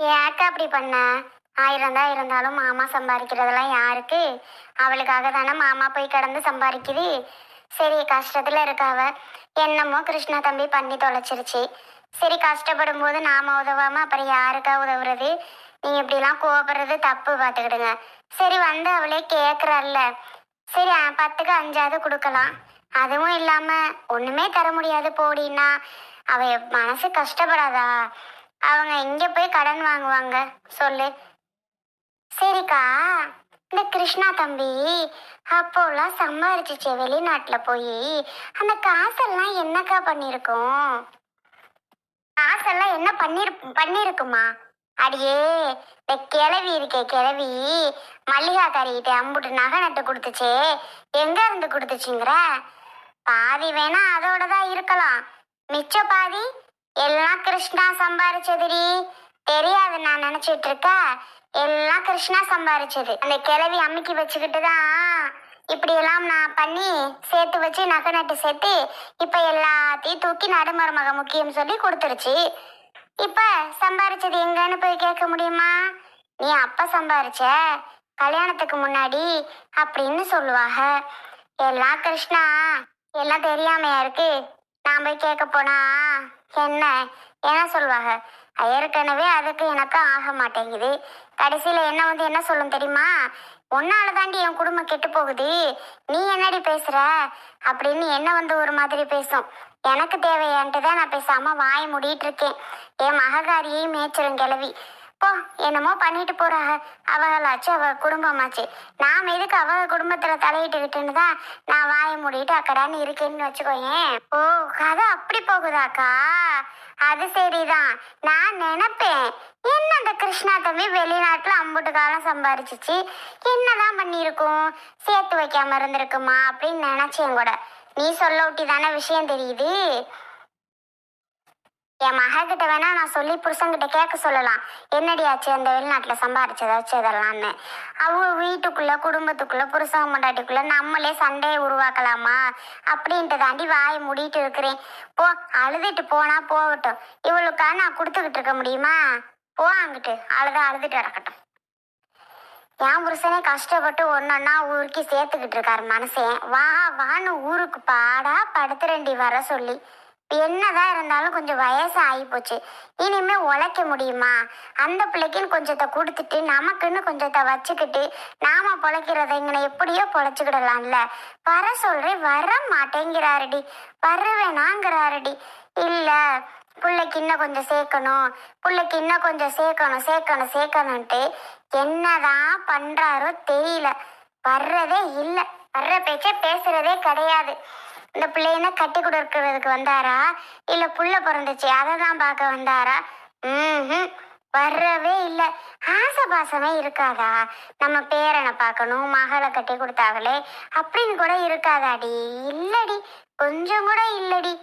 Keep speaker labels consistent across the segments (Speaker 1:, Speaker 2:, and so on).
Speaker 1: ஏக்கா அப்படி பண்ண? 1000 தான் இருந்தாலும் மாமா சம்பாதிக்கிறதெல்லாம் யாருக்கு? அவளுக்காக தானே மாமா போய் கிடந்து சம்பாதிக்குது. சரி கஷ்டத்துல இருக்காவ. என்னமோ கிருஷ்ணா தம்பி பண்ணி தொலைச்சிருச்சு. சரி கஷ்டப்படும் போது நாம உதவாம அப்புறம் யாருக்கா உதவுறது? நீங்க இப்படிலாம் கோபப்படுறது தப்பு, பார்த்துக்கிடுங்க. சரி வந்து அவளே கேட்குறல்ல. சரி 10க்கு 5ஆவது கொடுக்கலாம். அதுவும் இல்லாம ஒண்ணுமே தர முடியாது போடின்னா அவ மனசு கஷ்டப்படாதா? அவங்க எங்க போய் கடன் வாங்குவாங்க சொல்லு. சரிக்கா, இந்த கிருஷ்ணா தம்பி அப்போல்லாம் சம்பாரிச்சிச்சு வெளிநாட்டுல போய். அந்த காசெல்லாம் என்னக்கா பண்ணிருக்கோம்? காசெல்லாம் என்ன பண்ணிருக்குமா? அடியே, இந்த கிழவி இருக்கே கிழவி, மல்லிகா காரிகிட்ட அம்புட்டு நகை நட்டு கொடுத்துச்சே, எங்க இருந்து கொடுத்துச்சுங்கிற? பாதி வேணா அதோட தான் இருக்கலாம், மிச்ச பாதி எல்லாம் கிருஷ்ணா சம்பாரிச்சதுடி. தெரியாது நான் நினைச்சிட்டு இருக்க. எல்லாம் கிருஷ்ணா சம்பாரிச்சது. அந்த கிழவி அமுக்கி வச்சுக்கிட்டு தான் இப்படி எல்லாம் நான் பண்ணி சேர்த்து வச்சு நகை நட்டு சேர்த்து இப்ப எல்லாத்தையும் தூக்கி நடுமருமக முக்கியம் சொல்லி கொடுத்துருச்சு. இப்ப சம்பாரிச்சது எங்கன்னு போய் கேட்க முடியுமா? நீ அப்ப சம்பாரிச்ச கல்யாணத்துக்கு முன்னாடி அப்படின்னு சொல்லுவாங்க. எல்லாம் கிருஷ்ணா, எல்லாம் தெரியாமையா இருக்கு. நான் போய் கேட்க போனா என்ன என்ன சொல்லுவாங்க? ஏற்கனவே அதுக்கு எனக்கு ஆக மாட்டேங்குது. கடைசியில என்ன வந்து என்ன சொல்லும் தெரியுமா? உன்னால தாண்டி என் குடும்பம் கெட்டு போகுது, நீ என்னடி பேசுற அப்படின்னு என்ன வந்து ஒரு மாதிரி பேசும். எனக்கு தேவையான்ட்டு தான் நான் பேசாம வாய் மூடிட்டு இருக்கேன். என் மககாரியை மேய்ச்சிரும் கிளவி. போ, என்னமோ பண்ணிட்டு போறாங்க. அவங்களாச்சு அவ குடும்பமாச்சு. நாம எதுக்கு அவ குடும்பத்துல தலையிட்டுக்கிட்டுன்னு தான் நான் வாயை மூடிட்டு அக்கடான்னு இருக்கேன்னு வச்சுக்கோயேன். ஓ, கதை அப்படி போகுதாக்கா? அது சரிதான். நான் நினைப்பேன், என்ன அந்த கிருஷ்ணா தம்பி வெளிநாட்டுல அம்புட்டு காலம் சம்பாரிச்சிச்சு, என்னதான் பண்ணிருக்கும், சேர்த்து வைக்காம இருந்திருக்குமா அப்படின்னு நினைச்சேன் கூட. நீ சொல்ல ஒட்டி தானே விஷயம் தெரியுது. என் மக கிட்ட வேணா நான் சொல்லி புருஷன்கிட்ட கேட்க சொல்லலாம், என்னடி ஆச்சு அந்த வெளிநாட்டுல சம்பாரிச்சதாச்சு அதெல்லாம்னு. அவங்க வீட்டுக்குள்ள குடும்பத்துக்குள்ள புருஷன் மண்டாட்டிக்குள்ள நம்மளே சண்டையை உருவாக்கலாமா அப்படின்ட்டு தாண்டி வாயை மூடிட்டு இருக்கிறேன். போ, அழுதுட்டு போனா போகட்டும். இவளுக்கா நான் கொடுத்துக்கிட்டு இருக்க முடியுமா? போ அங்கிட்டு, அழுதுட்டு இறக்கட்டும். என் புருஷனே கஷ்டப்பட்டு ஒன்னொன்னா ஊருக்கு சேர்த்துக்கிட்டு இருக்காரு மனசேன். வா வான்னு ஊருக்கு பாடா படுத்துறண்டி வர சொல்லி. என்னதான் இருந்தாலும் கொஞ்சம் வயசு ஆகி போச்சு. இனிமே உழைக்க முடியுமா? அந்த பிள்ளைக்குன்னு கொஞ்சத்தை கொடுத்துட்டு நமக்குன்னு கொஞ்சத்தை வச்சுக்கிட்டு நாம பொழைக்கிறத இங்கே எப்படியோ பொழைச்சிக்கிடலாம்ல. வர சொல்றேன், வர மாட்டேங்கிறாருடி. வருவேனாங்கிறாருடி. இல்ல, பிள்ளைக்கு இன்னும் கொஞ்சம் சேர்க்கணும், பிள்ளைக்கு இன்னும் கொஞ்சம் சேர்க்கணும் சேர்க்கணும் சேர்க்கணும்ட்டு என்னதான் பண்றாரோ தெரியல. வர்றதே இல்லை, வர்ற பேச்சே பேசுறதே கிடையாது. இந்த பிள்ளையனை கட்டி கொடுக்கறதுக்கு வந்தாரா இல்ல புள்ள பிறந்துச்சு அதை தான் பார்க்க வந்தாரா? ம், வர்றவே இல்லை. ஆசை பாசமே இருக்காதா? நம்ம பேரனை பார்க்கணும், மகளை கட்டி கொடுத்தாங்களே அப்படின்னு கூட இருக்காதாடி? இல்லடி, கொஞ்சம் கூட இல்லடி.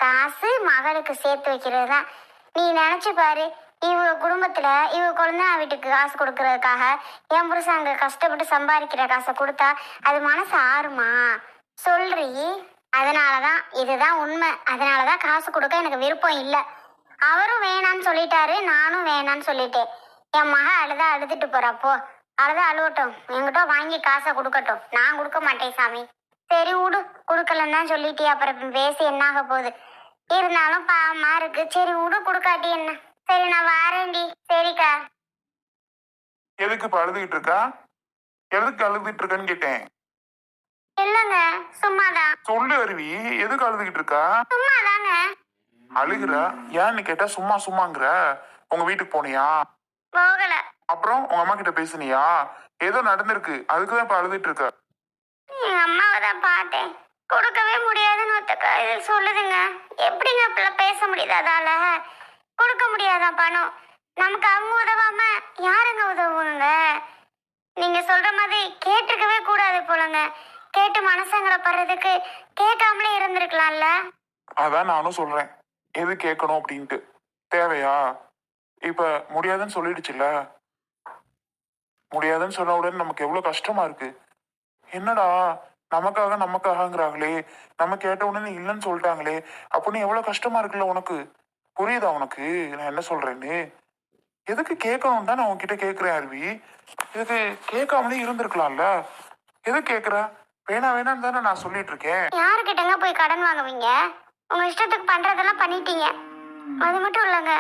Speaker 1: காசு மகளுக்கு சேர்த்து வைக்கிறது தான். நீ நினைச்சு பாரு, இவங்க குடும்பத்துல இவங்க குழந்தை வீட்டுக்கு காசு கொடுக்கறதுக்காக என் புருஷன் அங்க கஷ்டப்பட்டு சம்பாதிக்கிற காசை கொடுத்தா அது மனசு ஆறுமா சொல்றி? அதனாலதான், இதுதான் உண்மை. அதனாலதான் காசு கொடுக்க எனக்கு விருப்பம் இல்லை. அவரும் வேணான்னு சொல்லிட்டாரு, நானும் வேணான்னு சொல்லிட்டேன். என் மக அழுதுட்டு போறாப்போ, அழுவட்டும், என்கிட்ட வாங்கி காசை கொடுக்கட்டும். நான் கொடுக்க மாட்டேன் சாமி. சரி விடு, கொடுக்கலன்னு தான் சொல்லிட்டே, அப்புறம் பேசி என்னாக போகுது? இருந்தாலும் பாவமா இருக்கு. சரி விடு, கொடுக்காட்டி என்ன. சரி நான் வாரேன்டி. சரிக்கா.
Speaker 2: எதுக்கு இப்ப அழுதுகிட்டு இருக்கா? எதுக்கு அழுதுகிட்டு இருக்கன்னு கேட்டேன்.
Speaker 1: இல்லங்க, சும்மாதான்.
Speaker 2: சொல்லு அருவி, எதுக்கு அழுதுகிட்டு இருக்கா?
Speaker 1: சும்மாதாங்க.
Speaker 2: அழுகுற ஏன்னு கேட்டா சும்மா சும்மாங்கிற. உங்க வீட்டுக்கு போனியா?
Speaker 1: போகல.
Speaker 2: அப்புறம் உங்க அம்மா கிட்ட பேசுனியா? ஏதோ நடந்திருக்கு, அதுக்குதான் இப்ப அழுதுட்டு இருக்க.
Speaker 1: எங்க அம்மாவை தான் பார்த்தேன், கொடுக்கவே முடியாதுன்னு ஒத்துக்க இது சொல்லுதுங்க. எப்படிங்க அப்பெல்லாம் பேச முடியுது? அதால கொடுக்க முடியாதான் பணம். நமக்கு அவங்க உதவாம யாருங்க உதவுங்க? நீங்க சொல்ற மாதிரி கேட்டிருக்கவே கூடாது போலங்க. கேட்டு மனசங்கடப்படுறதுக்கு கேட்காமலே இருந்திருக்கலாம்ல.
Speaker 2: அதான் நானும் சொல்றேன், எது கேட்கணும் அப்படின்ட்டு. தேவையா? இப்ப முடியாதுன்னு சொல்லிடுச்சுல்ல. முடியாதுன்னு சொன்ன உடனே நமக்கு எவ்வளவு கஷ்டமா இருக்கு. என்னடா, நமக்காகங்கிறாங்களே, நம்ம கேட்ட உடனே இல்லைன்னு சொல்லிட்டாங்களே அப்படின்னு எவ்வளவு கஷ்டமா இருக்குல்ல உனக்கு? புரியுதா உனக்கு நான் என்ன சொல்றேன்னு? எதுக்கு கேட்கணும் தான் நான் உன்கிட்ட கேட்கிறேன் அருவி. இதுக்கு கேட்காமலே இருந்திருக்கலாம்ல. எதுக்கு கேட்குற? வேணான்னு தானே நான் சொல்லிட்டு இருக்கேன்.
Speaker 1: யாருக்கிட்டங்க போய் கடன் வாங்குவீங்க? உங்க இஷ்டத்துக்கு பண்றதெல்லாம் பண்ணிட்டீங்க. அது மட்டும் இல்லைங்க,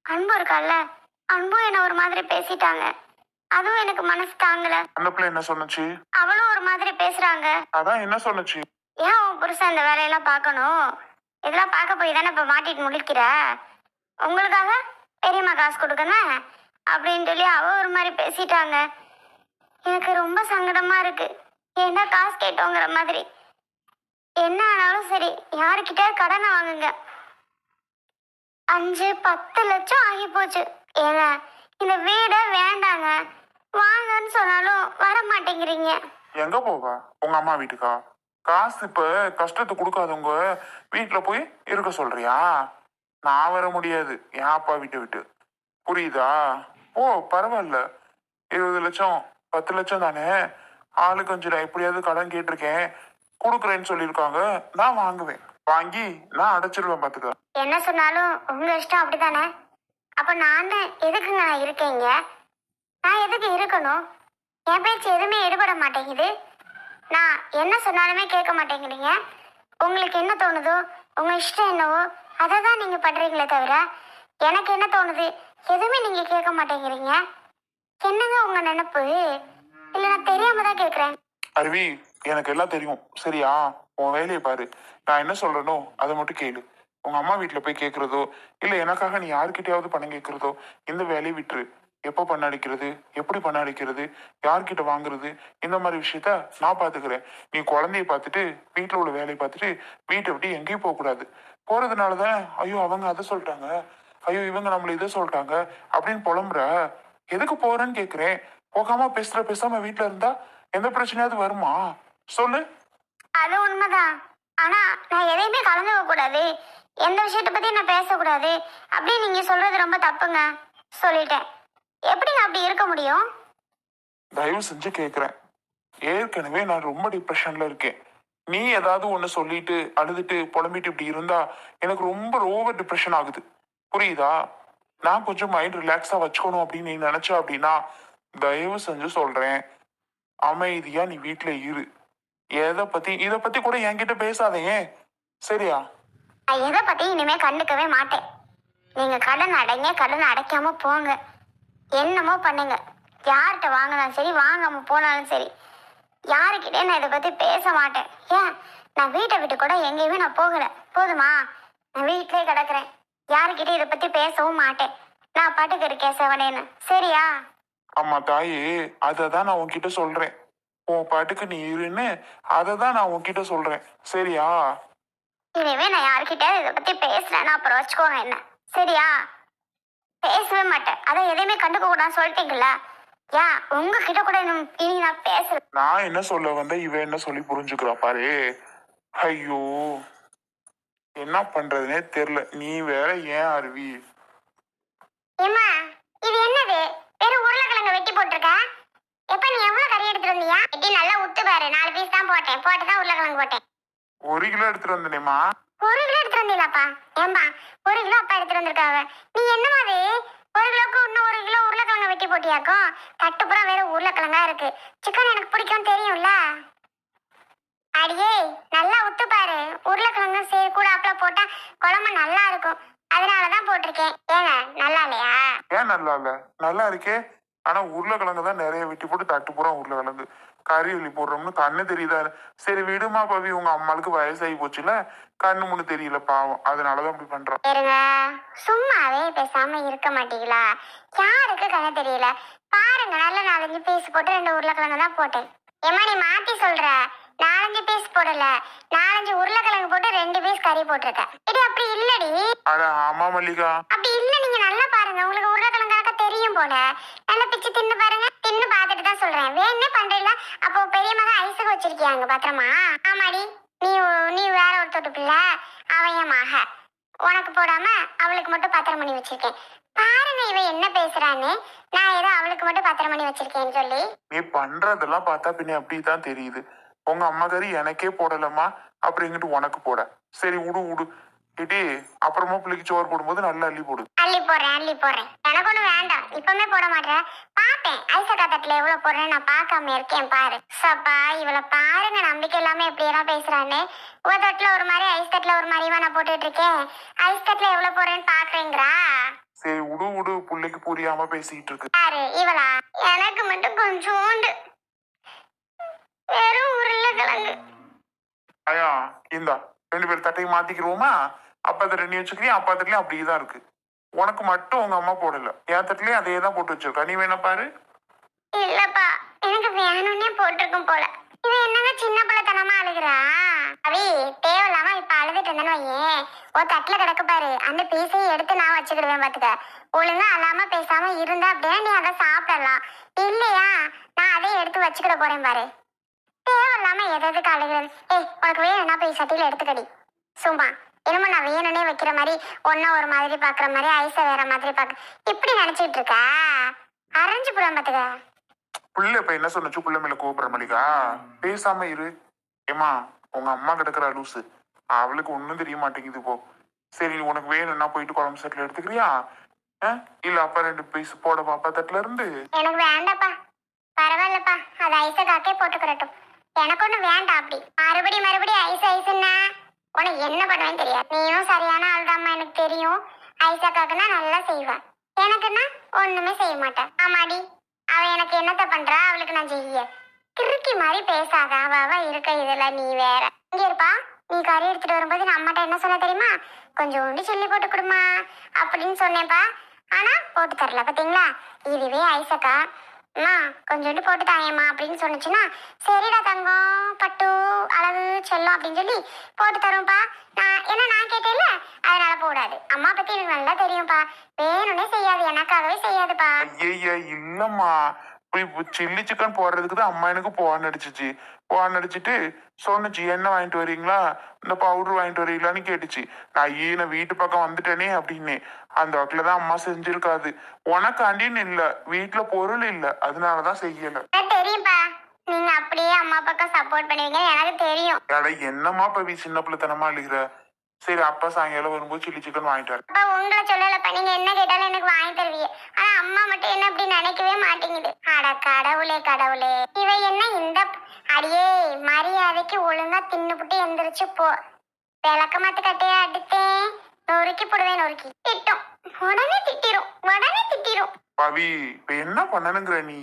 Speaker 1: அன்பு இருக்கால்ல, அன்பும் என்ன ஒரு மாதிரி பேசிட்டாங்க. அதுவும் எனக்கு மனசு தாங்கல.
Speaker 2: அந்த பிள்ளை என்ன சொன்னுச்சு?
Speaker 1: அவளும் ஒரு மாதிரி பேசுறாங்க.
Speaker 2: அதான் என்ன சொன்னுச்சு?
Speaker 1: ஏன் உன் புருஷன் இந்த வேலையெல்லாம் பார்க்கணும்? இதெல்லாம் பார்க்க போய் தானே இப்ப மாட்டிட்டு முழிக்கிற. உங்களுக்காக பெரியம்மா காசு கொடுக்கணும் அப்படின்னு சொல்லி அவ ஒரு மாதிரி பேசிட்டாங்க. எனக்கு ரொம்ப சங்கடமா இருக்கு. ஏன்னா காசு கேட்டோங்கிற மாதிரி. என்ன ஆனாலும் சரி, யாருக்கிட்ட கடனை வாங்குங்க. 5-10 லட்சம் ஆகி போச்சு. ஏங்க, இந்த வீடே வேண்டாங்க, வாங்கன்னு சொன்னாலும் வர மாட்டேங்கிறீங்க.
Speaker 2: எங்க போவ? உங்க அம்மா வீட்டுக்கா? காசு இப்ப கஷ்டத்தை கொடுக்காதவங்க வீட்டுல போய் இருக்க சொல்றியா? நான் வர முடியாது என் அப்பா வீட்டை விட்டு. புரியுதா? ஓ பரவாயில்ல, 20 லட்சம் 10 லட்சம் தானே, ஆளுக்கு 5 ரூபா எப்படியாவது கடன் கேட்டிருக்கேன், கொடுக்குறேன்னு சொல்லியிருக்காங்க, நான் வாங்குவேன். வாங்கி நான் அடைச்சிருவேன் பாத்துக்க.
Speaker 1: என்ன சொன்னாலும் உங்க இஷ்டம் அப்படித்தானே? அப்ப நான் எதுக்குங்க நான் இருக்கேங்க? நான் எதுக்கு இருக்கணும்? என் பேச்சு எதுவுமே எடுபட மாட்டேங்குது. நான் என்ன சொன்னாலுமே கேட்க மாட்டேங்கிறீங்க. உங்களுக்கு என்ன தோணுதோ, உங்க இஷ்டம் என்னவோ அதை தான் நீங்க பண்றீங்களே தவிர எனக்கு என்ன தோணுது எதுவுமே நீங்க கேட்க மாட்டேங்கிறீங்க. என்னங்க உங்க நினைப்பு? இல்ல நான் தெரியாம தான் கேட்கிறேன்.
Speaker 2: அருவி, எனக்கு எல்லாம் தெரியும் சரியா? உன் வேலையை பாரு. நான் என்ன சொல்றேனோ அதை மட்டும் கேளு. உங்க அம்மா வீட்டுல போய் கேட்கறதோ இல்ல எனக்காக நீ யார்கிட்டயாவது பணம் கேட்கறதோ இந்த வேலையை விட்டுரு. எப்போ பண்ண அடிக்கிறது, எப்படி பண்ண அடிக்கிறது, யார்கிட்ட வாங்குறது, இந்த மாதிரி விஷயத்த நான் பாத்துக்கிறேன். நீ குழந்தைய பார்த்துட்டு வீட்டுல உள்ள வேலையை பார்த்துட்டு வீட்டை விட்டு எங்கேயும் போக கூடாது. போறதுனாலதான் ஐயோ அவங்க அதை சொல்லிட்டாங்க, ஐயோ இவங்க நம்மள இதை சொல்லிட்டாங்க அப்படின்னு புலம்புற. எதுக்கு போறேன்னு கேக்குறேன். போகாம பேசாம வீட்டுல இருந்தா எந்த பிரச்சனையாவது வருமா சொல்லு?
Speaker 1: அது உண்மைதான். ஆனா நான் எதையுமே கலந்துக்க கூடாது, எந்த விஷயத்தை பத்தி நான் பேசக்கூடாது அப்படின்னு நீங்க சொல்றது ரொம்ப தப்புங்க. சொல்லிட்டேன். எப்படிங்க அப்படி இருக்க முடியும்?
Speaker 2: தயவு செஞ்சு கேக்குறேன். ஏற்கனவே நான் ரொம்ப டிப்ரெஷன்ல இருக்கேன். நீ ஏதாவது ஒண்ணு சொல்லிட்டு அழுதுட்டு புலம்பிட்டு இப்படி இருந்தா எனக்கு ரொம்ப ஓவர் டிப்ரெஷன் ஆகுது. புரியுதா? நான் கொஞ்சம் மைண்ட் ரிலாக்ஸா வச்சுக்கணும் அப்படின்னு நீ நினைச்ச அப்படின்னா தயவு செஞ்சு சொல்றேன், அமைதியா நீ வீட்டுல இரு. இத பத்தி கூட என்கிட்ட பேசாதே சரியா?
Speaker 1: நான் எதை பத்தி இனிமே கண்டுக்கவே மாட்டேன். நீங்க கடன் அடைங்க, கடன் அடைக்காம போங்க, என்னமோ பண்ணுங்க. யார்கிட்ட வாங்கினாலும் சரி, வாங்காம போனாலும் சரி, யாருக்கிட்டே நான் இதை பத்தி பேச மாட்டேன். ஏன், நான் வீட்டை விட்டு கூட எங்கேயுமே நான் போகல. போதுமா? நான் வீட்டிலே கிடக்குறேன். யாருக்கிட்டே இதை பத்தி பேசவும் மாட்டேன். நான் பாட்டுக்கு இருக்கேன் செவனேன்னு. சரியா?
Speaker 2: ஆமா தாயே, அததான் நான் உன்கிட்ட சொல்றேன். உன் பாட்டுக்கு நீ இருன்னு அததான் நான் உன்கிட்ட சொல்றேன் சரியா?
Speaker 1: இனிமே நான் யாருக்கிட்ட இதை பத்தி பேசுறேன்னா அப்புறம் வச்சுக்கோங்க என்ன. சரியா? பேசவே மாட்டேன். அதான் எதையுமே கண்டுக்க கூடாதுன்னு சொல்லிட்டீங்களா? ஏன் உங்ககிட்ட கூட இனி நான் பேசல.
Speaker 2: நான் என்ன சொல்ல வந்த இவ என்ன சொல்லி புரிஞ்சுக்கிறா பாரு. ஐயோ என்ன பண்றதுனே தெரியல. நீ வேற ஏன் அருவி?
Speaker 1: ஏம்மா, இது என்னது? வெறும் உருளைக்கிழங்கு வெட்டி போட்டிருக்க. எப்ப நீ எவ்வளவு கறி எடுத்துட்டு வந்தியா? வெட்டி நல்லா உத்து பாரு. 4 பீஸ் தான் போட்டேன். போட்டுதான் உருளைக்கிழங்கு போட்டேன்.
Speaker 2: 1 கிலோ எடுத்துட்டு வந்தேனேமா.
Speaker 1: 1 கிலோ எடுத்துட்டு வந்தீங்களாப்பா? ஏம்பா, 1 கிலோ அப்பா எடுத்துட்டு வந்திருக்காங்க. நீ என்னமா அது 1 கிலோக்கு இன்னும் 1 கிலோ உருளைக்கிழங்கு வெட்டி போட்டியாக்கும்? தட்டுப்புறா வேற உருளைக்கிழங்கா இருக்கு. சிக்கன் எனக்கு பிடிக்கும் தெரியும்ல. அடியே, நல்லா உத்து பாரு. உருளைக்கிழங்கு சரி கூட அப்பள போட்டா குழம்பு நல்லா இருக்கும். அதனாலதான் போட்டிருக்கேன். ஏங்க நல்லா இல்லையா?
Speaker 2: ஏன் நல்லா இல்ல? நல்லா இருக்கே. ஆனா உருளைக்கிழங்கு தான் நிறைய வெட்டி போட்டு தட்டு பூரா உருளைக்கிழங்கு கறி வெளி போடுறோம்னு கண்ணு தெரியுதா? சரி விடுமா பவி, உங்க அம்மாளுக்கு வயசாகி போச்சுல, கண்ணு முன்னு தெரியல பாவம், அதனாலதான் அப்படி பண்றோம்.
Speaker 1: இருங்க, சும்மாவே பேசாம இருக்க மாட்டீங்களா? யாருக்கு கண்ணு தெரியல பாருங்க. நல்ல 4-5 பீஸ் போட்டு 2 உருளைக்கிழங்கு தான் போட்டேன். ஏமா நீ மாத்தி சொல்ற. 4-5 பீஸ் போடல, 4-5 உருளைக்கிழங்கு போட்டு 2 பீஸ் கறி போட்டிருக்க. இது அப்படி இல்லடி.
Speaker 2: அட ஆமா மல்லிகா,
Speaker 1: அப்படி இல்ல. நீங்க நல்லா பாருங்க, உங்களுக்கு உருளைக்கிழங்காக்க தெரியும் போல. நல்லா பிச்சு தின்னு பாருங்க. தின்னு பார்த்துட்டு தான் சொல்றேன். வேணும்னே பண்றீங்களா? அப்போ பெரிய மக ஐஸுக்கு வச்சிருக்கியாங்க பத்திரமா? ஆமாடி. நீ நீ வேற ஒருத்தோட்டு பிள்ளை, அவன் என் மக. உனக்கு போடாம அவளுக்கு மட்டும் பத்திரம் பண்ணி வச்சிருக்கேன். பாருங்க இவ என்ன பேசுறான்னு. நான் ஏதோ அவளுக்கு மட்டும் பத்திரம் பண்ணி வச்சிருக்கேன்னு சொல்லி.
Speaker 2: நீ பண்றதெல்லாம் பார்த்தா பின்ன அப்படிதான் தெரியுது. உங்க அம்மா கறி எனக்கே போடலம்மா, அப்புறம் எங்கிட்டு உனக்கு போட. சரி விடு விடு, ஏடி அப்புறமா பிள்ளைக்கு சோறு போடும்போது நல்லா அள்ளி போடு.
Speaker 1: அள்ளி போடுறேன் அள்ளி போடுறேன். எனக்கு ஒண்ணு வேண்டாம், இப்பவுமே போட மாட்டேன். பாப்பேன் ஐசக்கா தட்டுல எவ்வளவு போடுறேன்னு நான் பார்க்காம இருக்கேன் பாரு. சப்பா இவளை பாருங்க, நம்பிக்கை இல்லாம எப்படி எல்லாம் பேசுறான்னு. ஒரு தட்டுல ஒரு மாதிரி ஐஸ் தட்டுல ஒரு மாதிரிவா நான் போட்டுட்டு இருக்கேன். ஐஸ் தட்டுல எவ்வளவு போடுறேன்னு பாக்குறீங்களா?
Speaker 2: சரி விடு விடு, பிள்ளைக்கு புரியாம பேசிட்டு இருக்கு.
Speaker 1: யாரு இவளா? எனக்கு மட்டும் கொஞ்சோண்டு வெறும் உருளைக்கிழங்கு.
Speaker 2: ஐயா இந்தா 2 பேர் தட்டையும் மாத்திக்கிருவோமா? அப்பா தட்டை நீ வச்சுக்கிறியா, அப்பா தட்டுலயும் அப்படியேதான் இருக்கு. உனக்கு மட்டும் உங்க அம்மா போடல, என் தட்டுலயும் அதே தான் போட்டு வச்சிருக்கா. நீ வேணா பாரு.
Speaker 1: இல்லப்பா, எனக்கு வேணும்னே போட்டிருக்கும் போல. இவன் என்னங்க சின்ன பிள்ளைத்தனமா அழுகுறா? அவி தேவையில்லாம இப்ப அழுதுட்டு இருந்தேன்னு வையேன், ஒரு தட்டுல கிடக்கு பாரு, அந்த பீஸையும் எடுத்து நான் வச்சுக்கிடுவேன் பாத்துக்க. ஒழுங்கா அழாம பேசாம இருந்தா அப்படின்னா நீ அதை சாப்பிடலாம். இல்லையா நான் அதை எடுத்து வச்சுக்கிட போறேன் பாரு. தேவையில்லாம எதுக்கு அழுகுறது? ஏய் உனக்கு வேணும்னா போய் சட்டியில எடுத்துக்கடி. சும்மா என்னமோ நான் வேணும்னே வைக்கிற மாதிரி, ஒன்னும் ஒரு மாதிரி பாக்குற மாதிரி, ஐஸ வேற மாதிரி பாக்க இப்படி நினைச்சிட்டு இருக்கா? அரைஞ்சு புறம் பாத்துக்க.
Speaker 2: புள்ள இப்ப என்ன சொன்னச்சு? புள்ள மேல கோபுற மல்லிகா, பேசாம இரு. ஏமா உங்க அம்மா கிடக்குறா லூசு, அவளுக்கு ஒண்ணும் தெரிய மாட்டேங்குது போ. சரி உனக்கு வேணும்னா போயிட்டு குழம்பு செட்டில் எடுத்துக்கிறியா? இல்ல அப்பா 2 பீஸ் போட பாப்பா தட்டுல இருந்து.
Speaker 1: எனக்கு வேண்டாப்பா, பரவாயில்லப்பா, அது ஐஸ காக்கே போட்டுக்கிறட்டும். எனக்கு ஒண்ணு வேண்டாம். அப்படி மறுபடியும் ஐஸ் ஐஸ்ன்னா உனக்கு என்ன பண்ணுவேன்னு தெரியாது. நீயும் சரியான ஆள்தாம்மா, எனக்கு தெரியும். ஐஸா காக்குனா நல்லா செய்வேன், எனக்குன்னா ஒண்ணுமே செய்ய மாட்டேன். ஆமாடி, அவ எனக்கு என்னத்த பண்றா, அவளுக்கு நான் செய்ய. கிறுக்கி மாதிரி பேசாத, அவ இருக்க இதுல நீ வேற. இங்க இருப்பா, நீ கறி எடுத்துட்டு வரும்போது நான் அம்மாட்ட என்ன சொன்ன தெரியுமா? கொஞ்சோண்டு சில்லி போட்டு கொடுமா அப்படின்னு சொன்னேன்ப்பா. ஆனா போட்டு தரல பாத்தீங்களா? இதுவே ஐசக்கா அம்மா கொஞ்சோண்டு போட்டு தாயம்மா அப்படின்னு சொன்னுச்சுன்னா, சரிடா தங்கம், பட்டு, அழகு, செல்லம் அப்படின்னு சொல்லி போட்டு தரும்ப்பா. நான் கேட்டேன்ல, அதனால போடாது. அம்மா பத்தி எனக்கு நல்லா தெரியும்ப்பா, வேணும்னே செய்யாது, எனக்காகவே செய்யாதுப்பா.
Speaker 2: ஐயா இல்லம்மா, சில்லி சிக்கன் போடுறதுக்கு தான் அம்மா எனக்கு போன் அடிச்சிச்சு. போன் அடிச்சுட்டு சொன்னுச்சு, என்ன வாங்கிட்டு வரீங்களா, இந்த பவுடர் வாங்கிட்டு வரீங்களான்னு கேட்டுச்சு. நான் வீட்டு பக்கம் வந்துட்டேனே அப்படின்னு. அந்த வகையில தான் அம்மா செஞ்சிருக்காது. உனக்காண்டின்னு இல்ல, வீட்டுல பொருள் இல்ல, அதனாலதான் செய்யல.
Speaker 1: தெரியும்பா, நீங்க அப்படியே அம்மா பக்கம் சப்போர்ட் பண்ணுவீங்க எனக்கு தெரியும்.
Speaker 2: என்னம்மா பவி சின்ன பிள்ளைத்தனமா அழுகிற? சரி அப்பா சாயங்காலம் வரும்போது சில்லி சிக்கன் வாங்கிட்டு வர.
Speaker 1: அப்பா உங்களை சொல்லலப்பா, நீங்க என்ன கேட்டாலும் எனக்கு வாங்கி தருவீங்க. ஆனா அம்மா மட்டும் என்ன அப்படி நினைக்கவே மாட்டேங்குது. அட கடவுளே கடவுளே, இவ என்ன இந்த அடியே மரியாதைக்கு ஒழுங்கா தின்னுபுட்டு எந்திரிச்சு போ. விளக்க மாத்து கட்டையா அடித்தேன், நொறுக்கி போடுவேன். நொறுக்கி திட்டும், உடனே திட்டிரும்.
Speaker 2: பவி இப்ப என்ன பண்ணணுங்கிற நீ?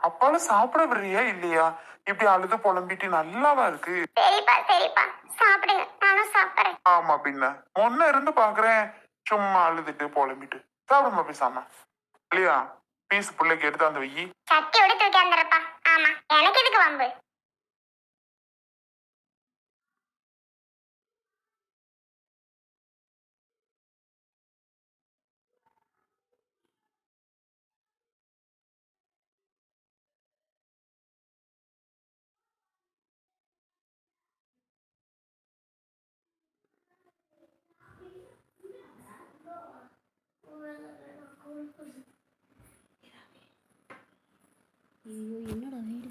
Speaker 2: அப்பால சாப்பிட விடுறியா இல்லையா? இப்படி அழுது புலம்பிட்டு நல்லாவா இருக்கு?
Speaker 1: சரிப்பா சாப்பிடுங்க, நானும் சாப்பிடுறேன்.
Speaker 2: ஆமா பின்ன ஒன்னு இருந்து பாக்குறேன், சும்மா அழுதுட்டு புலம்பிட்டு. சாப்பிடுமா பேசாம இல்லையா? பீஸ் பிள்ளைக்கு எடுத்து அந்த வெயி
Speaker 1: சட்டியோட தூக்கி வந்துடுறப்பா. ஆமா, எனக்கு எதுக்கு வம்பு?
Speaker 3: ஐயோ என்னடா வீடு